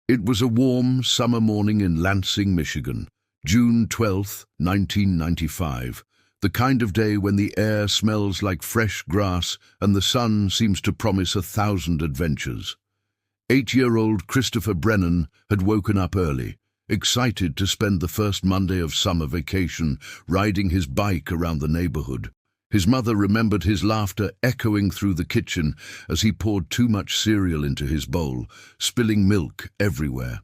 It was a warm summer morning in Lansing, Michigan, June 12th, 1995, the kind of day when the air smells like fresh grass and the sun seems to promise 1,000 adventures. 8-year-old Christopher Brennan had woken up early, excited to spend the first Monday of summer vacation riding his bike around the neighborhood. His mother remembered his laughter echoing through the kitchen as he poured too much cereal into his bowl, spilling milk everywhere.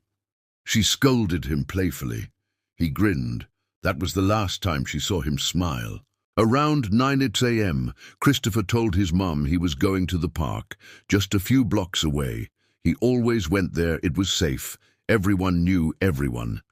She scolded him playfully. He grinned. That was the last time she saw him smile. Around 9 a.m., Christopher told his mom he was going to the park, just a few blocks away. He always went there, it was safe. Everyone knew everyone.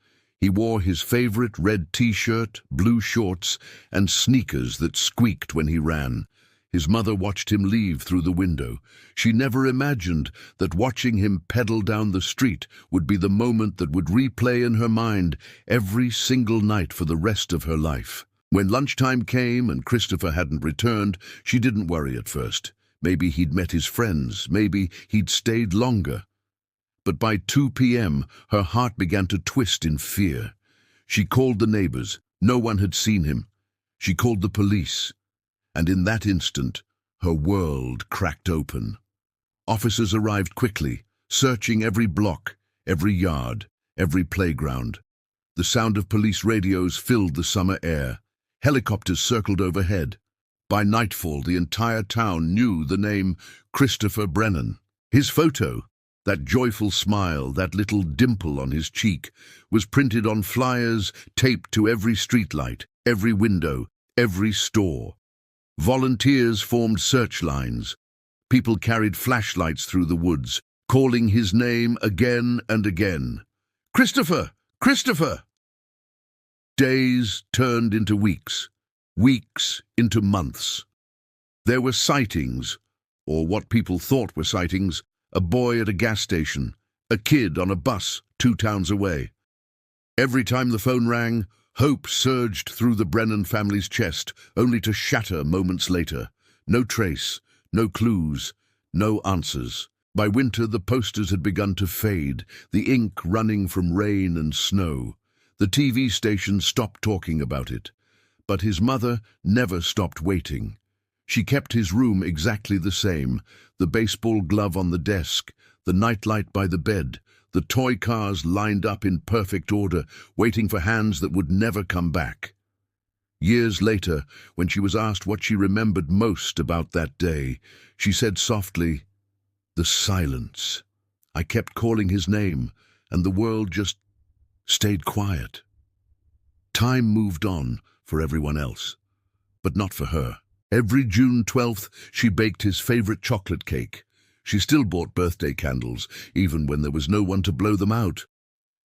He wore his favorite red t-shirt, blue shorts, and sneakers that squeaked when he ran. His mother watched him leave through the window. She never imagined that watching him pedal down the street would be the moment that would replay in her mind every single night for the rest of her life. When lunchtime came and Christopher hadn't returned, she didn't worry at first. Maybe he'd met his friends, maybe he'd stayed longer. But by 2 p.m., her heart began to twist in fear. She called the neighbors. No one had seen him. She called the police. And in that instant, her world cracked open. Officers arrived quickly, searching every block, every yard, every playground. The sound of police radios filled the summer air. Helicopters circled overhead. By nightfall, the entire town knew the name Christopher Brennan. His photo, that joyful smile, that little dimple on his cheek, was printed on flyers taped to every streetlight, every window, every store. Volunteers formed search lines. People carried flashlights through the woods, calling his name again and again. "Christopher! Christopher!" Days turned into weeks, weeks into months. There were sightings, or what people thought were sightings, a boy at a gas station, a kid on a bus 2 towns away. Every time the phone rang, hope surged through the Brennan family's chest, only to shatter moments later. No trace, no clues, no answers. By winter, the posters had begun to fade, the ink running from rain and snow. The TV station stopped talking about it. But his mother never stopped waiting. She kept his room exactly the same, the baseball glove on the desk, the nightlight by the bed, the toy cars lined up in perfect order, waiting for hands that would never come back. Years later, when she was asked what she remembered most about that day, she said softly, "The silence. I kept calling his name, and the world just stayed quiet." Time moved on for everyone else, but not for her. Every June 12th, she baked his favorite chocolate cake. She still bought birthday candles, even when there was no one to blow them out.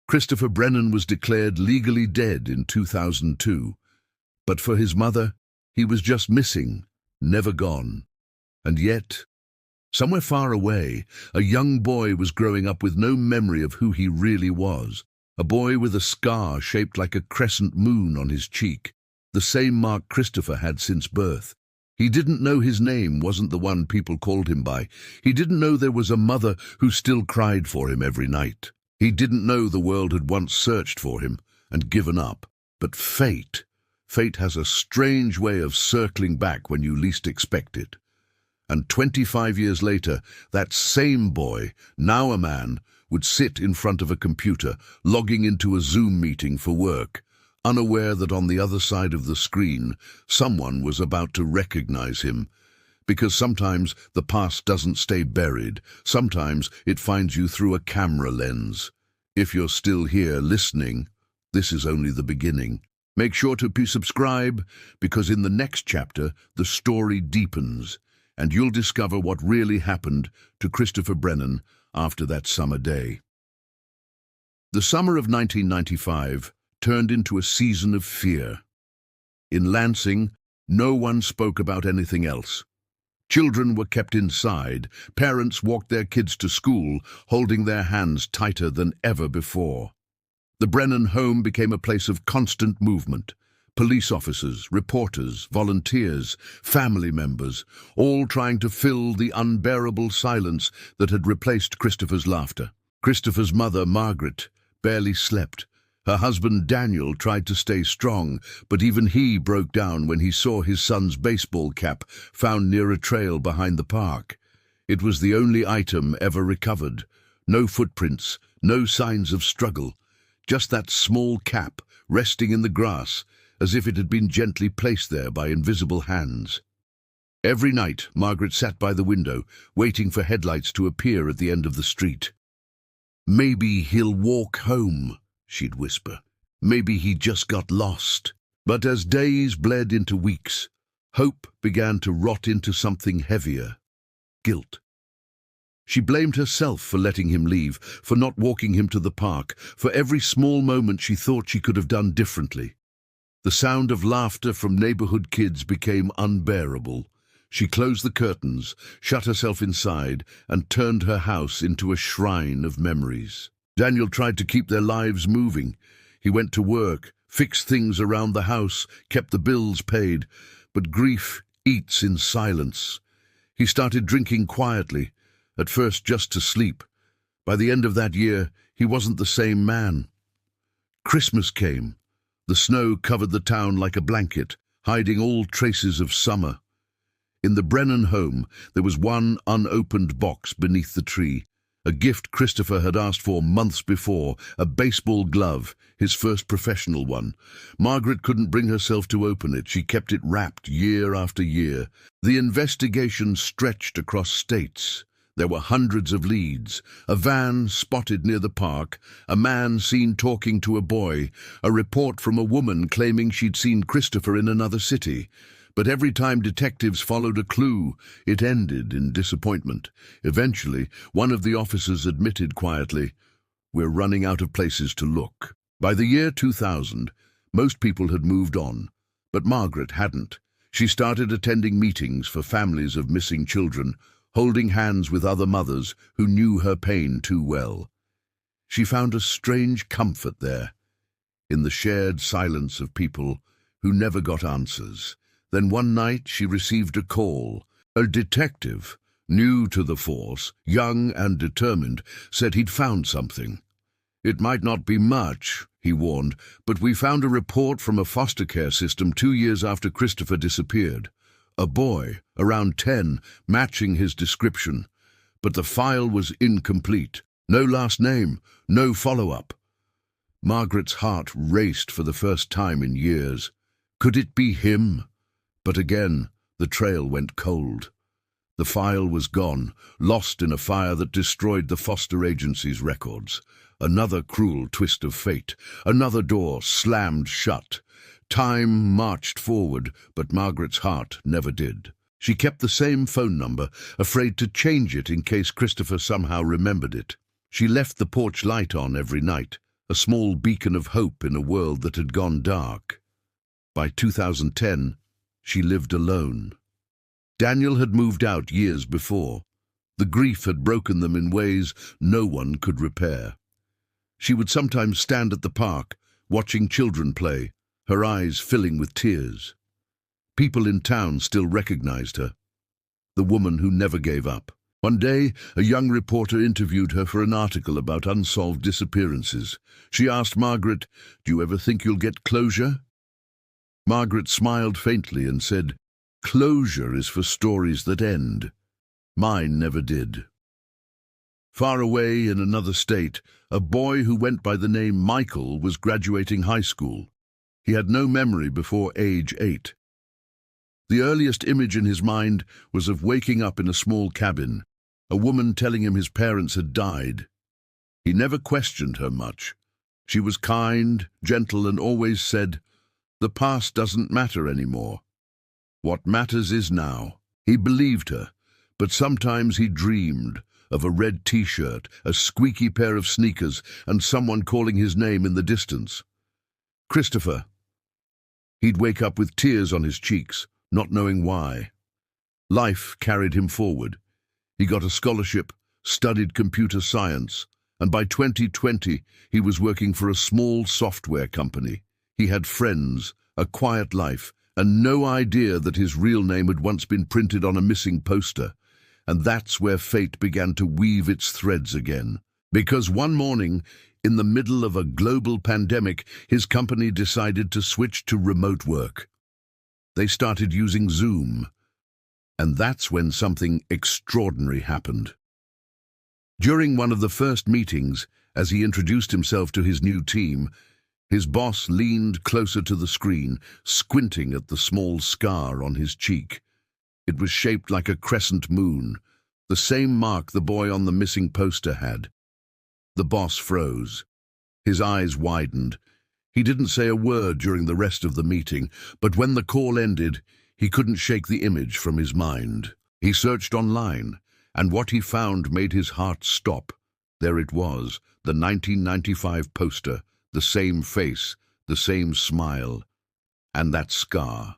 Christopher Brennan was declared legally dead in 2002. But for his mother, he was just missing, never gone. And yet, somewhere far away, a young boy was growing up with no memory of who he really was. A boy with a scar shaped like a crescent moon on his cheek, the same mark Christopher had since birth. He didn't know his name wasn't the one people called him by. He didn't know there was a mother who still cried for him every night. He didn't know the world had once searched for him and given up. But fate has a strange way of circling back when you least expect it. And 25 years later, that same boy, now a man, would sit in front of a computer, logging into a Zoom meeting for work, unaware that on the other side of the screen, someone was about to recognize him. Because sometimes the past doesn't stay buried. Sometimes it finds you through a camera lens. If you're still here listening, this is only the beginning. Make sure to subscribe, because in the next chapter, the story deepens, and you'll discover what really happened to Christopher Brennan after that summer day. The summer of 1995 turned into a season of fear. In Lansing, no one spoke about anything else. Children were kept inside. Parents walked their kids to school, holding their hands tighter than ever before. The Brennan home became a place of constant movement. Police officers, reporters, volunteers, family members, all trying to fill the unbearable silence that had replaced Christopher's laughter. Christopher's mother, Margaret, barely slept. Her husband, Daniel, tried to stay strong, but even he broke down when he saw his son's baseball cap found near a trail behind the park. It was the only item ever recovered. No footprints, no signs of struggle. Just that small cap resting in the grass, as if it had been gently placed there by invisible hands. Every night, Margaret sat by the window, waiting for headlights to appear at the end of the street. "Maybe he'll walk home," she'd whisper. "Maybe he just got lost." But as days bled into weeks, hope began to rot into something heavier: guilt. She blamed herself for letting him leave, for not walking him to the park, for every small moment she thought she could have done differently. The sound of laughter from neighborhood kids became unbearable. She closed the curtains, shut herself inside, and turned her house into a shrine of memories. Daniel tried to keep their lives moving. He went to work, fixed things around the house, kept the bills paid, but grief eats in silence. He started drinking quietly, at first just to sleep. By the end of that year, he wasn't the same man. Christmas came. The snow covered the town like a blanket, hiding all traces of summer. In the Brennan home, there was one unopened box beneath the tree, a gift Christopher had asked for months before, a baseball glove, his first professional one. Margaret couldn't bring herself to open it. She kept it wrapped year after year. The investigation stretched across states. There were hundreds of leads: a van spotted near the park, a man seen talking to a boy, a report from a woman claiming she'd seen Christopher in another city. But every time detectives followed a clue, it ended in disappointment. Eventually, one of the officers admitted quietly, "We're running out of places to look." By the year 2000, most people had moved on, but Margaret hadn't. She started attending meetings for families of missing children, holding hands with other mothers who knew her pain too well. She found a strange comfort there, in the shared silence of people who never got answers. Then one night she received a call. A detective, new to the force, young and determined, said he'd found something. "It might not be much," he warned, "but we found a report from a foster care system 2 years after Christopher disappeared. A boy, around 10, matching his description. But the file was incomplete. No last name, no follow-up." Margaret's heart raced for the first time in years. Could it be him? But again, the trail went cold. The file was gone, lost in a fire that destroyed the foster agency's records. Another cruel twist of fate. Another door slammed shut. Time marched forward, but Margaret's heart never did. She kept the same phone number, afraid to change it in case Christopher somehow remembered it. She left the porch light on every night, a small beacon of hope in a world that had gone dark. By 2010, she lived alone. Daniel had moved out years before. The grief had broken them in ways no one could repair. She would sometimes stand at the park, watching children play, her eyes filling with tears. People in town still recognized her, the woman who never gave up. One day, a young reporter interviewed her for an article about unsolved disappearances. She asked Margaret, "Do you ever think you'll get closure?" Margaret smiled faintly and said, "Closure is for stories that end. Mine never did." Far away in another state, a boy who went by the name Michael was graduating high school. He had no memory before age 8. The earliest image in his mind was of waking up in a small cabin, a woman telling him his parents had died. He never questioned her much. She was kind, gentle, and always said, "The past doesn't matter anymore. What matters is now." He believed her, but sometimes he dreamed of a red t-shirt, a squeaky pair of sneakers, and someone calling his name in the distance. Christopher. He'd wake up with tears on his cheeks, not knowing why. Life carried him forward. He got a scholarship, studied computer science, and by 2020 he was working for a small software company. He had friends, a quiet life, and no idea that his real name had once been printed on a missing poster. And that's where fate began to weave its threads again. Because one morning, in the middle of a global pandemic, his company decided to switch to remote work. They started using Zoom, and that's when something extraordinary happened. During one of the first meetings, as he introduced himself to his new team, his boss leaned closer to the screen, squinting at the small scar on his cheek. It was shaped like a crescent moon, the same mark the boy on the missing poster had. The boss froze. His eyes widened. He didn't say a word during the rest of the meeting, but when the call ended, he couldn't shake the image from his mind. He searched online, and what he found made his heart stop. There it was, the 1995 poster, the same face, the same smile, and that scar.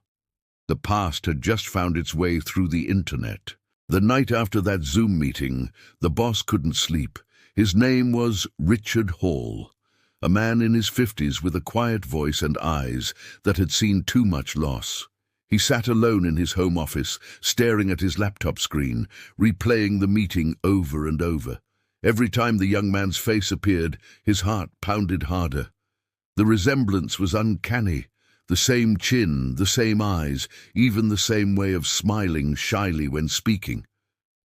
The past had just found its way through the internet. The night after that Zoom meeting, the boss couldn't sleep. His name was Richard Hall, a man in his 50s with a quiet voice and eyes that had seen too much loss. He sat alone in his home office, staring at his laptop screen, replaying the meeting over and over. Every time the young man's face appeared, his heart pounded harder. The resemblance was uncanny. The same chin, the same eyes, even the same way of smiling shyly when speaking.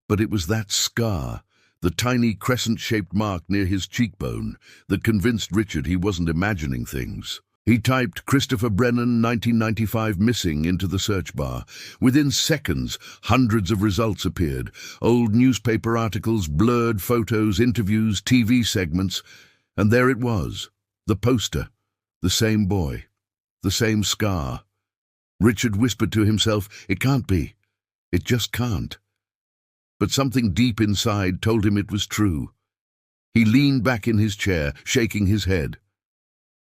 But it was that scar, the tiny crescent-shaped mark near his cheekbone, that convinced Richard he wasn't imagining things. He typed Christopher Brennan 1995 missing into the search bar. Within seconds, hundreds of results appeared. Old newspaper articles, blurred photos, interviews, TV segments. And there it was, the poster, the same boy, the same scar. Richard whispered to himself, "It can't be. It just can't." But something deep inside told him it was true. He leaned back in his chair, shaking his head.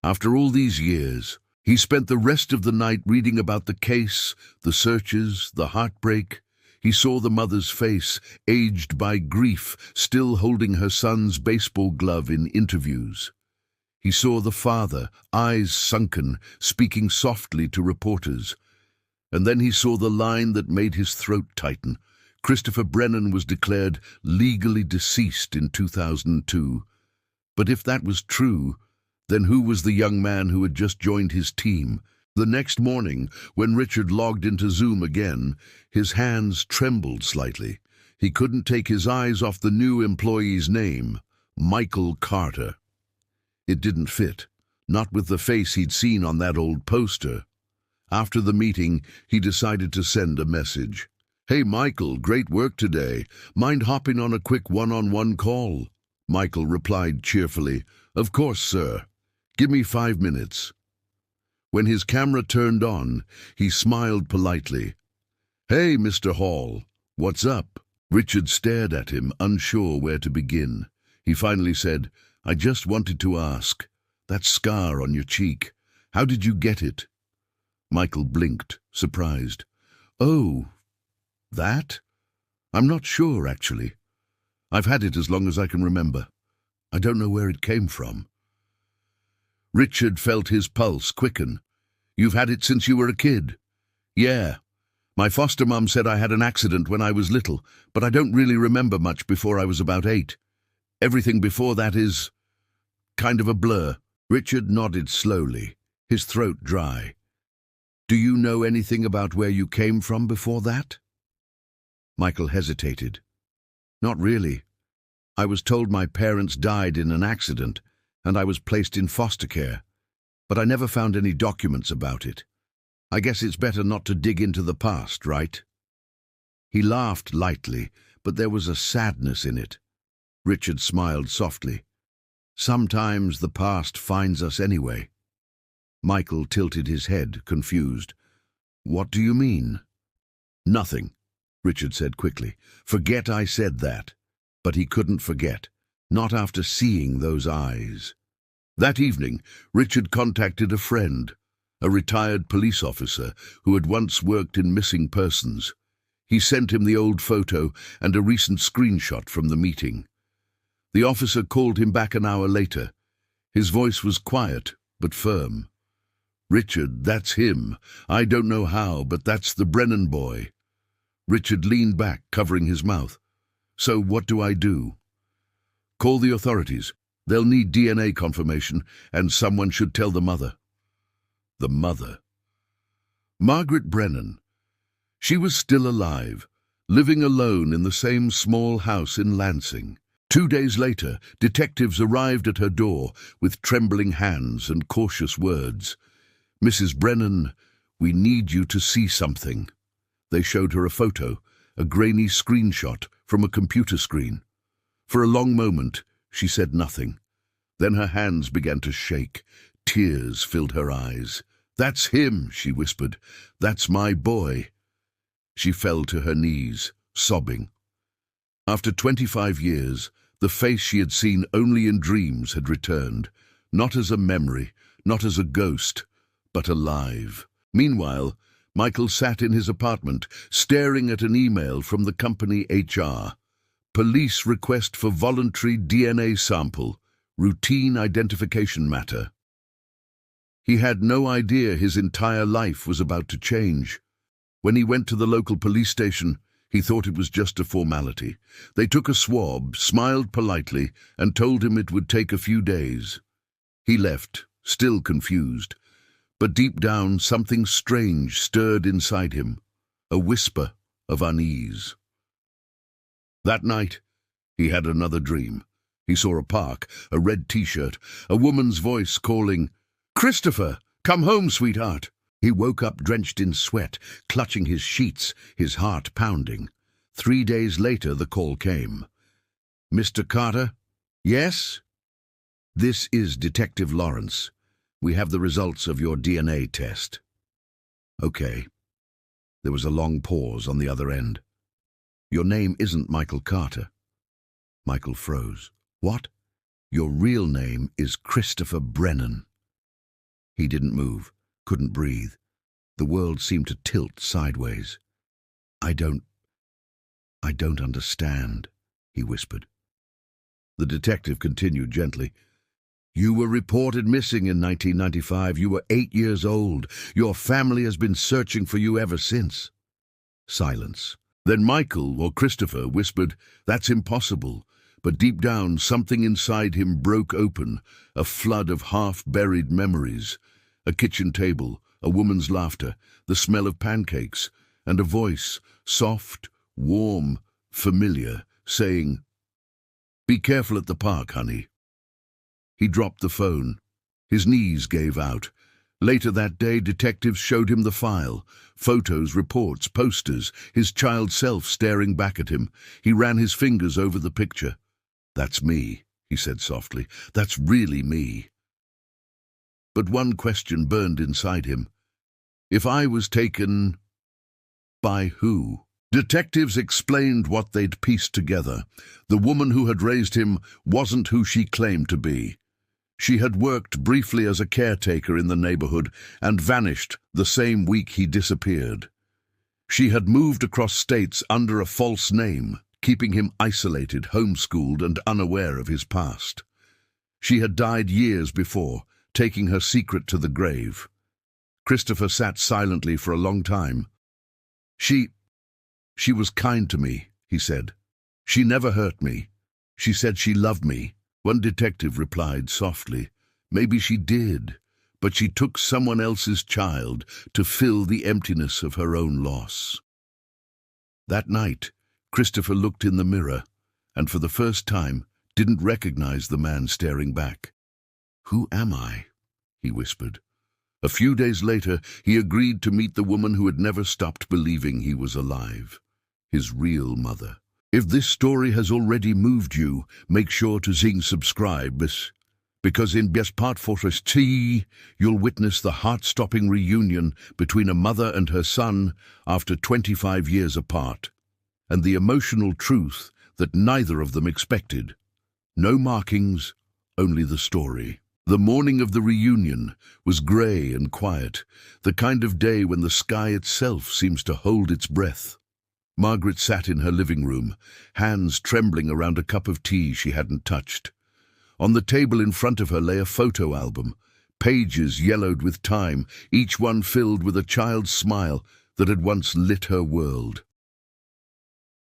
After all these years, he spent the rest of the night reading about the case, the searches, the heartbreak. He saw the mother's face, aged by grief, still holding her son's baseball glove in interviews. He saw the father, eyes sunken, speaking softly to reporters. And then he saw the line that made his throat tighten. Christopher Brennan was declared legally deceased in 2002. But if that was true, then who was the young man who had just joined his team? The next morning, when Richard logged into Zoom again, his hands trembled slightly. He couldn't take his eyes off the new employee's name, Michael Carter. It didn't fit, not with the face he'd seen on that old poster. After the meeting, he decided to send a message. "Hey Michael, great work today. Mind hopping on a quick one-on-one call?" Michael replied cheerfully, "Of course, sir. Give me 5 minutes." When his camera turned on, he smiled politely. "Hey, Mr. Hall, what's up?" Richard stared at him, unsure where to begin. He finally said, "I just wanted to ask, that scar on your cheek, how did you get it?" Michael blinked, surprised. "Oh, that? I'm not sure, actually. I've had it as long as I can remember. I don't know where it came from." Richard felt his pulse quicken. "You've had it since you were a kid?" "Yeah. My foster mum said I had an accident when I was little, but I don't really remember much before I was about 8. Everything before that is kind of a blur." Richard nodded slowly, his throat dry. "Do you know anything about where you came from before that?" Michael hesitated. "Not really. I was told my parents died in an accident, and I was placed in foster care, but I never found any documents about it. I guess it's better not to dig into the past, right?" He laughed lightly, but there was a sadness in it. Richard smiled softly. "Sometimes the past finds us anyway." Michael tilted his head, confused. "What do you mean?" "Nothing," Richard said quickly. "Forget I said that." But he couldn't forget, not after seeing those eyes. That evening, Richard contacted a friend, a retired police officer who had once worked in missing persons. He sent him the old photo and a recent screenshot from the meeting. The officer called him back an hour later. His voice was quiet, but firm. "Richard, that's him. I don't know how, but that's the Brennan boy." Richard leaned back, covering his mouth. "So what do I do?" Call the authorities. They'll need DNA confirmation, and someone should tell the mother. The mother. Margaret Brennan. She was still alive, living alone in the same small house in Lansing. 2 days later, detectives arrived at her door with trembling hands and cautious words. "Mrs. Brennan, we need you to see something." They showed her a photo, a grainy screenshot from a computer screen. For a long moment, she said nothing. Then her hands began to shake. Tears filled her eyes. "That's him," she whispered. "That's my boy." She fell to her knees, sobbing. After 25 years, the face she had seen only in dreams had returned, not as a memory, not as a ghost, but alive. Meanwhile, Michael sat in his apartment, staring at an email from the company HR. Police request for voluntary DNA sample, routine identification matter. He had no idea his entire life was about to change. When he went to the local police station, he thought it was just a formality. They took a swab, smiled politely, and told him it would take a few days. He left, still confused. But deep down, something strange stirred inside him, a whisper of unease. That night, he had another dream. He saw a park, a red t-shirt, a woman's voice calling, "Christopher, come home, sweetheart." He woke up drenched in sweat, clutching his sheets, his heart pounding. 3 days later, the call came. "Mr. Carter?" "Yes?" "This is Detective Lawrence. We have the results of your DNA test." "Okay." There was a long pause on the other end. "Your name isn't Michael Carter." Michael froze. "What?" "Your real name is Christopher Brennan." He didn't move, couldn't breathe. The world seemed to tilt sideways. I don't understand," he whispered. The detective continued gently. "You were reported missing in 1995. You were 8 years old. Your family has been searching for you ever since." Silence. Then Michael, or Christopher, whispered, "That's impossible." But deep down, something inside him broke open, a flood of half-buried memories. A kitchen table, a woman's laughter, the smell of pancakes, and a voice, soft, warm, familiar, saying, "Be careful at the park, honey." He dropped the phone. His knees gave out. Later that day, detectives showed him the file. Photos, reports, posters, his child self staring back at him. He ran his fingers over the picture. "That's me," he said softly. "That's really me." But one question burned inside him. If I was taken, by who? Detectives explained what they'd pieced together. The woman who had raised him wasn't who she claimed to be. She had worked briefly as a caretaker in the neighborhood and vanished the same week he disappeared. She had moved across states under a false name, keeping him isolated, homeschooled, and unaware of his past. She had died years before, taking her secret to the grave. Christopher sat silently for a long time. She was kind to me," he said. "She never hurt me. She said she loved me." One detective replied softly, "Maybe she did, but she took someone else's child to fill the emptiness of her own loss." That night, Christopher looked in the mirror and for the first time didn't recognize the man staring back. "Who am I?" he whispered. A few days later, he agreed to meet the woman who had never stopped believing he was alive, his real mother. If this story has already moved you, make sure to subscribe, because in Best Part Fortress T, you'll witness the heart-stopping reunion between a mother and her son after 25 years apart, and the emotional truth that neither of them expected. No markings, only the story. The morning of the reunion was grey and quiet, the kind of day when the sky itself seems to hold its breath. Margaret sat in her living room, hands trembling around a cup of tea she hadn't touched. On the table in front of her lay a photo album, pages yellowed with time, each one filled with a child's smile that had once lit her world.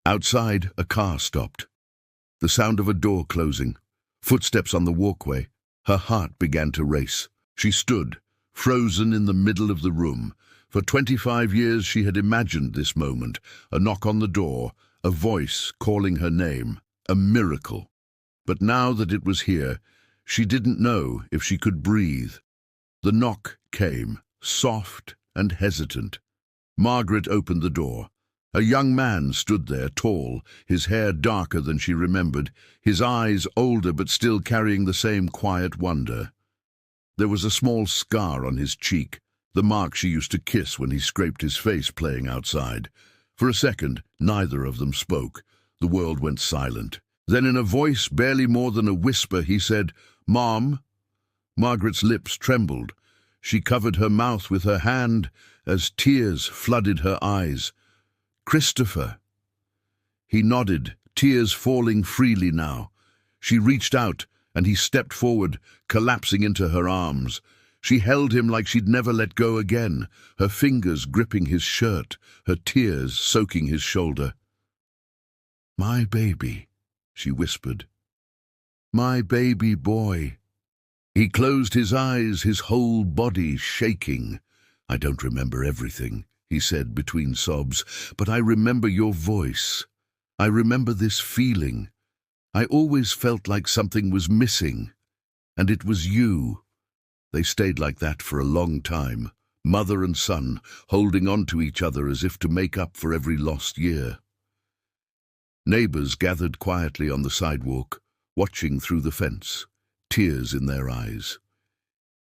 Outside, a car stopped. The sound of a door closing, Footsteps on the walkway. Her heart began to race. She stood, frozen in the middle of the room. For 25 years she had imagined this moment, a knock on the door, a voice calling her name, a miracle. But now that it was here, she didn't know if she could breathe. The knock came, soft and hesitant. Margaret opened the door. A young man stood there, tall, his hair darker than she remembered, his eyes older but still carrying the same quiet wonder. There was a small scar on his cheek, the mark she used to kiss when he scraped his face playing outside. For a second, neither of them spoke. The world went silent. Then in a voice barely more than a whisper, he said, "Mom." Margaret's lips trembled. She covered her mouth with her hand as tears flooded her eyes. "Christopher." He nodded, tears falling freely now. She reached out, and he stepped forward, collapsing into her arms. She held him like she'd never let go again, her fingers gripping his shirt, her tears soaking his shoulder. "My baby," she whispered. "My baby boy." He closed his eyes, his whole body shaking. "I don't remember everything," he said between sobs, "but I remember your voice. I remember this feeling. I always felt like something was missing, and it was you." They stayed like that for a long time, mother and son, holding on to each other as if to make up for every lost year. Neighbors gathered quietly on the sidewalk, watching through the fence, tears in their eyes.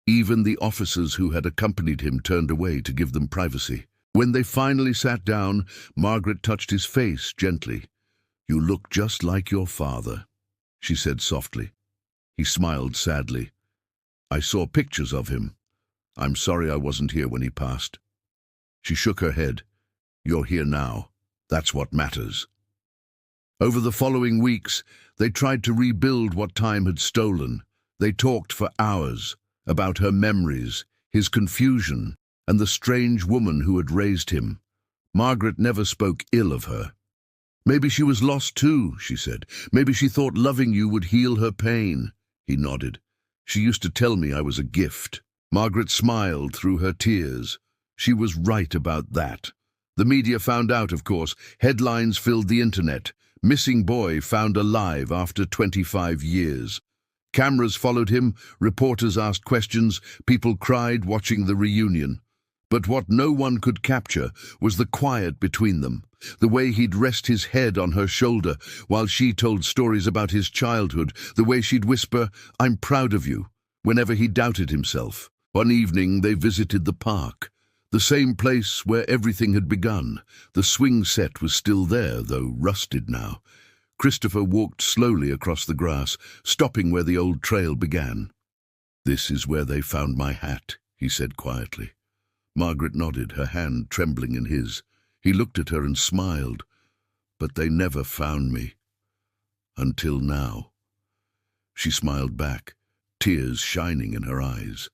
Even the officers who had accompanied him turned away to give them privacy. When they finally sat down, Margaret touched his face gently. "You look just like your father," she said softly. He smiled sadly. "I saw pictures of him. I'm sorry I wasn't here when he passed." She shook her head. "You're here now. That's what matters." Over the following weeks, they tried to rebuild what time had stolen. They talked for hours about her memories, his confusion, and the strange woman who had raised him. Margaret never spoke ill of her. "Maybe she was lost too," she said. "Maybe she thought loving you would heal her pain." He nodded. "She used to tell me I was a gift." Margaret smiled through her tears. She was right about that. The media found out, of course. Headlines filled the internet. "Missing boy found alive after 25 years. Cameras followed him, reporters asked questions, people cried watching the reunion. But what no one could capture was the quiet between them, the way he'd rest his head on her shoulder while she told stories about his childhood, the way she'd whisper, "I'm proud of you," whenever he doubted himself. One evening they visited the park, the same place where everything had begun. The swing set was still there, though rusted now. Christopher walked slowly across the grass, stopping where the old trail began. "This is where they found my hat," he said quietly. Margaret nodded, her hand trembling in his. He looked at her and smiled. "But they never found me. Until now." She smiled back, tears shining in her eyes.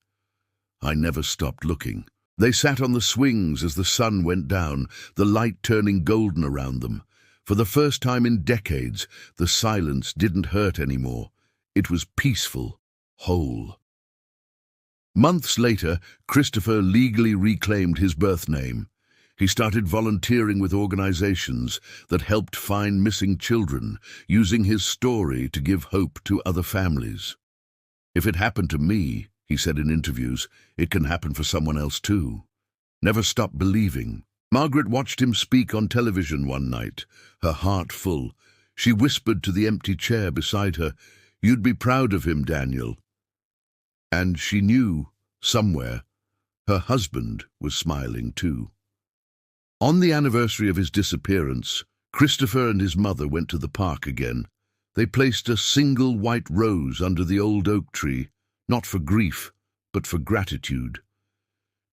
"I never stopped looking." They sat on the swings as the sun went down, the light turning golden around them. For the first time in decades, the silence didn't hurt anymore. It was peaceful, whole. Months later, Christopher legally reclaimed his birth name. He started volunteering with organizations that helped find missing children, using his story to give hope to other families. "If it happened to me," he said in interviews, "it can happen for someone else too." Never stop believing. Margaret watched him speak on television one night, her heart full. She whispered to the empty chair beside her, "You'd be proud of him, Daniel." And she knew, somewhere, her husband was smiling too. On the anniversary of his disappearance, Christopher and his mother went to the park again. They placed a single white rose under the old oak tree, not for grief, but for gratitude.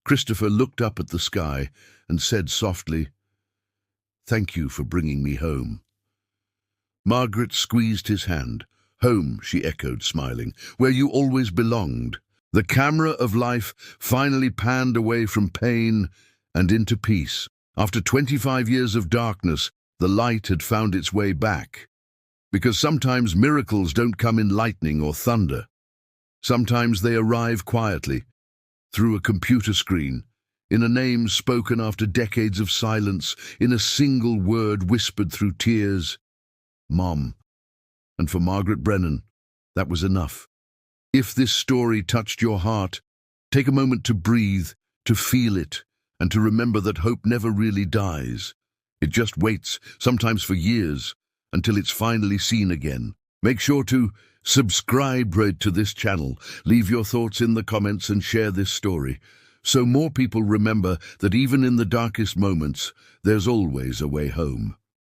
Christopher looked up at the sky and said softly, "Thank you for bringing me home." Margaret squeezed his hand. "Home," she echoed, smiling, "where you always belonged." The camera of life finally panned away from pain and into peace. After 25 years of darkness, the light had found its way back. Because sometimes miracles don't come in lightning or thunder. Sometimes they arrive quietly, through a computer screen, in a name spoken after decades of silence, in a single word whispered through tears. Mom. And for Margaret Brennan, that was enough. If this story touched your heart, take a moment to breathe, to feel it, and to remember that hope never really dies. It just waits, sometimes for years, until it's finally seen again. Make sure to subscribe to this channel, leave your thoughts in the comments and share this story, so more people remember that even in the darkest moments, there's always a way home.